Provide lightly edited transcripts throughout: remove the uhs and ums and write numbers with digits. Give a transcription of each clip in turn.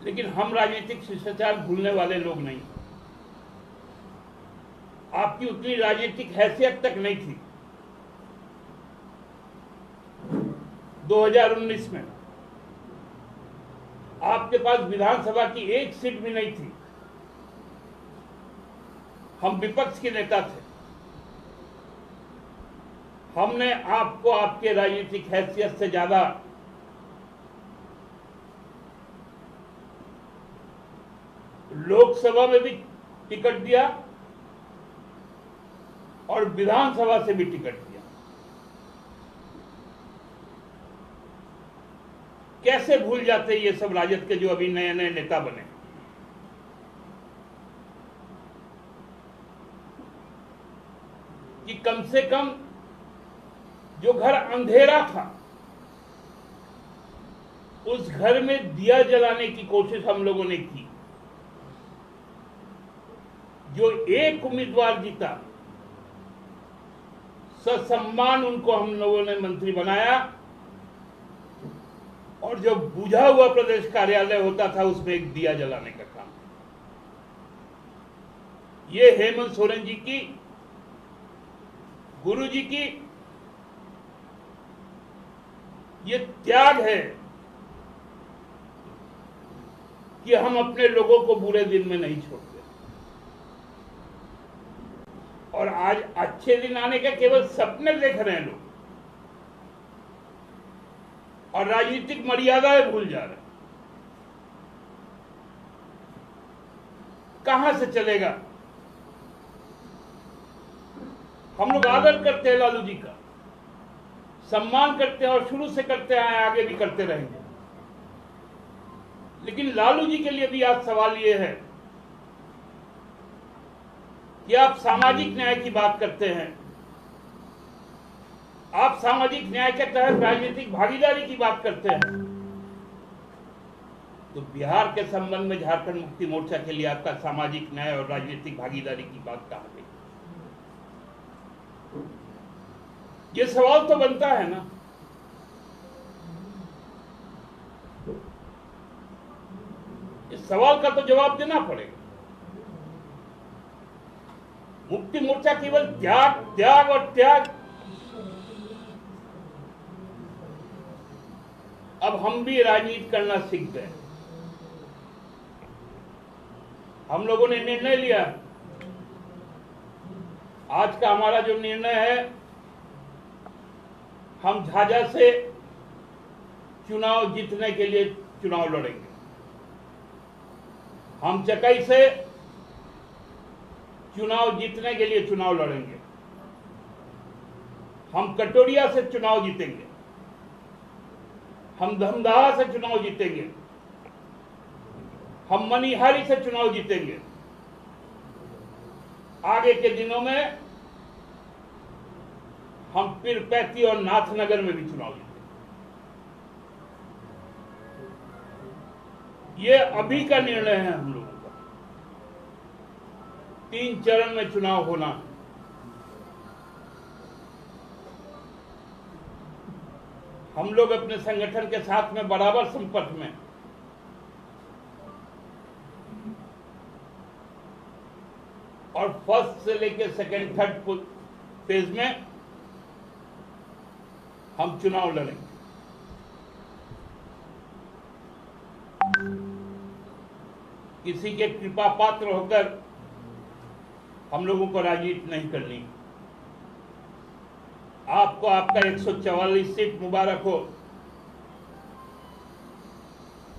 लेकिन हम राजनीतिक शिष्टाचार भूलने वाले लोग नहीं। आपकी उतनी राजनीतिक हैसियत तक नहीं थी 2019 में। आपके पास विधानसभा की एक सीट भी नहीं थी। हम विपक्ष के नेता थे। हमने आपको आपके राजनीतिक हैसियत से ज्यादा लोकसभा में भी टिकट दिया और विधानसभा से भी टिकट दिया। कैसे भूल जाते ये सब राजद के जो अभी नए नए नेता बने। कि कम से कम जो घर अंधेरा था उस घर में दिया जलाने की कोशिश हम लोगों ने की। जो एक उम्मीदवार जीता, ससम्मान उनको हम लोगों ने मंत्री बनाया और जो बुझा हुआ प्रदेश कार्यालय होता था उसमें एक दिया जलाने का काम। ये हेमंत सोरेन जी की, गुरु जी की ये त्याग है कि हम अपने लोगों को बुरे दिन में नहीं छोड़ते। और आज अच्छे दिन आने के केवल सपने देख रहे हैं लोग और राजनीतिक मर्यादाएं भूल जा रहे हैं। कहां से चलेगा? हम लोग आदर करते हैं लालू जी का, सम्मान करते हैं और शुरू से करते आए, आगे भी करते रहेंगे। लेकिन लालू जी के लिए भी आज सवाल यह है कि आप सामाजिक न्याय की बात करते हैं, आप सामाजिक न्याय के तहत राजनीतिक भागीदारी की बात करते हैं, तो बिहार के संबंध में झारखंड मुक्ति मोर्चा के लिए आपका सामाजिक न्याय और राजनीतिक भागीदारी की बात कहां गई? ये सवाल तो बनता है ना। इस सवाल का तो जवाब देना पड़ेगा। मुक्ति मोर्चा केवल त्याग त्याग और त्याग। अब हम भी राजनीति करना सीख गए। हम लोगों ने निर्णय लिया। आज का हमारा जो निर्णय है, हम झाझा से चुनाव जीतने के लिए चुनाव लड़ेंगे। हम चकाई से चुनाव जीतने के लिए चुनाव लड़ेंगे। हम कटोरिया से चुनाव जीतेंगे। हम धमदाहा से चुनाव जीतेंगे। हम मनिहारी से चुनाव जीतेंगे। आगे के दिनों में हम पीरपैती और नाथनगर में भी चुनाव जीतेंगे। ये अभी का निर्णय है हम लोगों का। 3 चरण में चुनाव होना। हम लोग अपने संगठन के साथ में बराबर संपर्क में। और फर्स्ट से लेकर सेकंड थर्ड फेज में हम चुनाव लड़ेंगे। किसी के कृपा पात्र होकर हम लोगों को राजनीति नहीं करनी। आपको आपका 144 सीट मुबारक हो।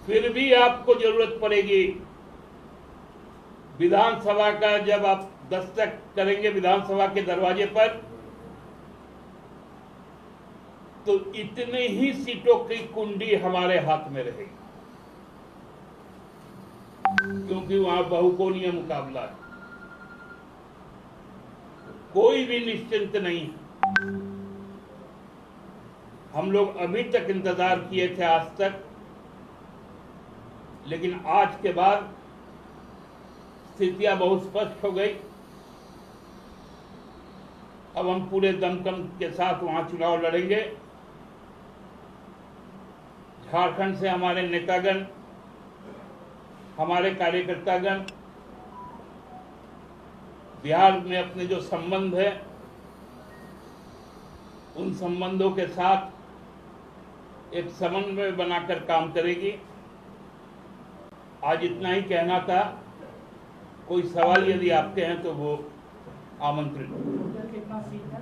फिर भी आपको जरूरत पड़ेगी विधानसभा का। जब आप दस्तक करेंगे विधानसभा के दरवाजे पर, तो इतनी ही सीटों की कुंडी हमारे हाथ में रहेगी, क्योंकि वहां बहुकोणीय मुकाबला है। कोई भी निश्चिंत नहीं है। हम लोग अभी तक इंतजार किए थे आज तक, लेकिन आज के बाद स्थितियां बहुत स्पष्ट हो गई। अब हम पूरे दमखम के साथ वहां चुनाव लड़ेंगे। झारखंड से हमारे नेतागण हमारे कार्यकर्तागण बिहार में अपने जो संबंध है उन संबंधों के साथ एक समन्वय बनाकर काम करेगी। आज इतना ही कहना था। कोई सवाल यदि आपके हैं तो वो आमंत्रित। कितना सीट है?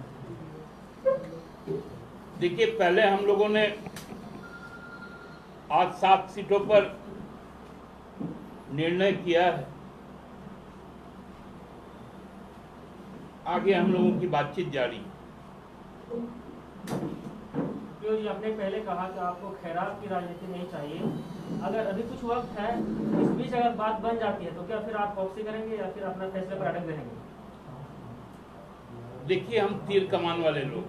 देखिए, पहले हम लोगों ने आज 7 सीटों पर निर्णय किया है। आगे हम लोगों की बातचीत जारी है। जी, आपने पहले कहा कि आपको खैरात की राजनीति नहीं चाहिए। अगर अभी कुछ वक्त है, इस बीच अगर बात बन जाती है तो क्या फिर आप वापसी करेंगे या फिर अपना फैसले पर अटक रहेंगे? देखिए, हम तीर कमान वाले लोग,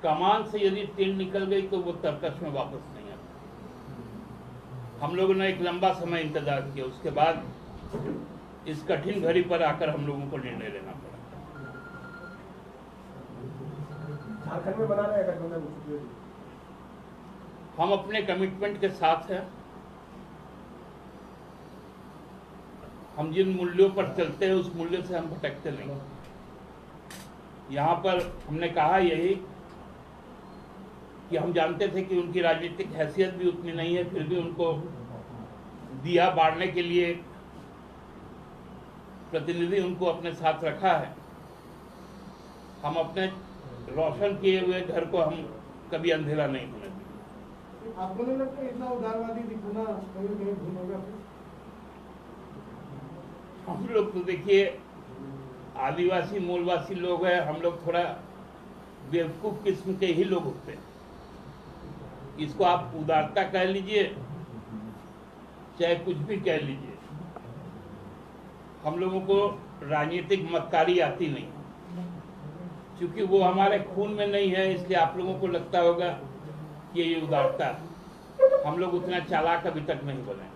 कमान से यदि तीर निकल गई तो वो तरकश में वापस नहीं आता। हम लोगों ने एक लंबा समय इंतजार किया, उसके बाद इस कठिन घड़ी पर आकर हम लोगों को निर्णय लेना पड़ा। झारखंड में बना रहे गठबंधन, हम अपने कमिटमेंट के साथ हैं। हम जिन मूल्यों पर चलते हैं उस मूल्य से हम भटकते नहीं। यहाँ पर हमने कहा यही कि हम जानते थे कि उनकी राजनीतिक हैसियत भी उतनी नहीं है, फिर भी उनको दिया बांटने के लिए प्रतिनिधि उनको अपने साथ रखा है। हम अपने रोशन किए हुए घर को हम कभी अंधेरा नहीं होने देंगे। आपको नहीं लगता इतना उदारवादी दिखना कहीं कहीं भूल होगा? हम लोग तो देखिए आदिवासी मूलवासी लोग हैं। हम लोग थोड़ा बेवकूफ किस्म के ही लोग होते हैं। इसको आप उदारता कह लीजिए चाहे कुछ भी कह लीजिए, हम लोगों को राजनीतिक मक्कारी आती नहीं, क्योंकि वो हमारे खून में नहीं है। इसलिए आप लोगों को लगता होगा कि ये उदारता है। हम लोग उतना चालाक अभी तक नहीं बने।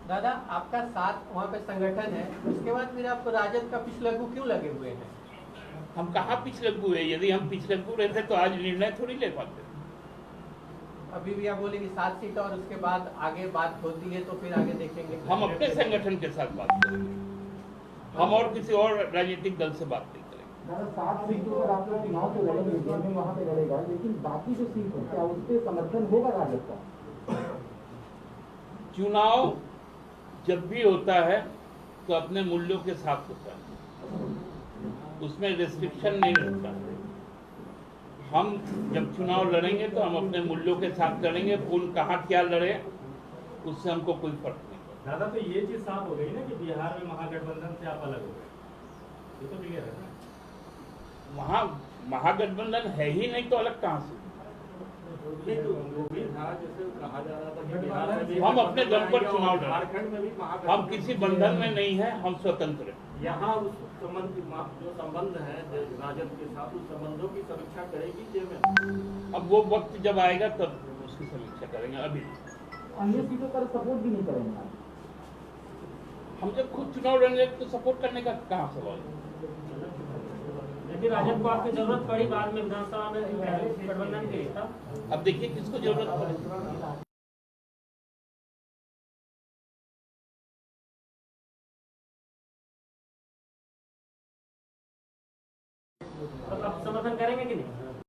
दादा, आपका साथ वहाँ पे संगठन है, उसके बाद फिर आपको राजद का पिछलग्गू क्यों लगे हुए हैं? हम कहाँ पिछलग्गू है? यदि हम पिछलग्गू रहते तो आज निर्णय थोड़ी ले पाते। अभी भी आप बोलेंगे 7 सीट और उसके बाद आगे बात होती है तो फिर आगे देखेंगे। हम अपने संगठन के साथ बात करेंगे, हम और किसी और राजनीतिक दल से बात नहीं करेंगे। 7 सीटों पर आप लोग चुनाव तो लड़ेंगे, जेएमएम वहाँ पे लड़ेगा, लेकिन बाकी जो सीट है क्या उस पर समर्थन होगा राजद का? चुनाव जब भी होता है तो अपने मूल्यों के साथ होता है, उसमें रिस्ट्रिक्शन नहीं रहता है। हम जब चुनाव लड़ेंगे तो हम अपने मूल्यों के साथ लड़ेंगे। कौन कहाँ क्या लड़े उससे हमको कोई फर्क नहीं पड़ता। दादा, तो ये चीज साफ हो गई ना कि बिहार में महागठबंधन से आप अलग हो गए, ये तो क्लियर है ना? वहाँ महागठबंधन है ही नहीं तो अलग कहाँ से? नहीं तो वो भी था, जैसे कहा जा रहा था कि बिहार में भी हम अपने दम पर चुनाव लड़ेंगे। झारखंड में भी हम किसी बंधन में नहीं है, हम स्वतंत्र हैं। यहाँ उस संबंध जो संबंध है राजद के साथ, उस संबंधों की समीक्षा करेगी जेएमएम। अब वो वक्त जब आएगा तब उसकी समीक्षा करेंगे। अभी अन्य सीटों पर सपोर्ट भी नहीं करेंगे आप? हम जब खुद चुनाव लड़ेंगे तो सपोर्ट करने का कहाँ सवाल है? लेकिन राजद को आपकी जरूरत पड़ी बाद में विधानसभा में गठबंधन के लिए था। अब देखिए किसको जरूरत पड़े।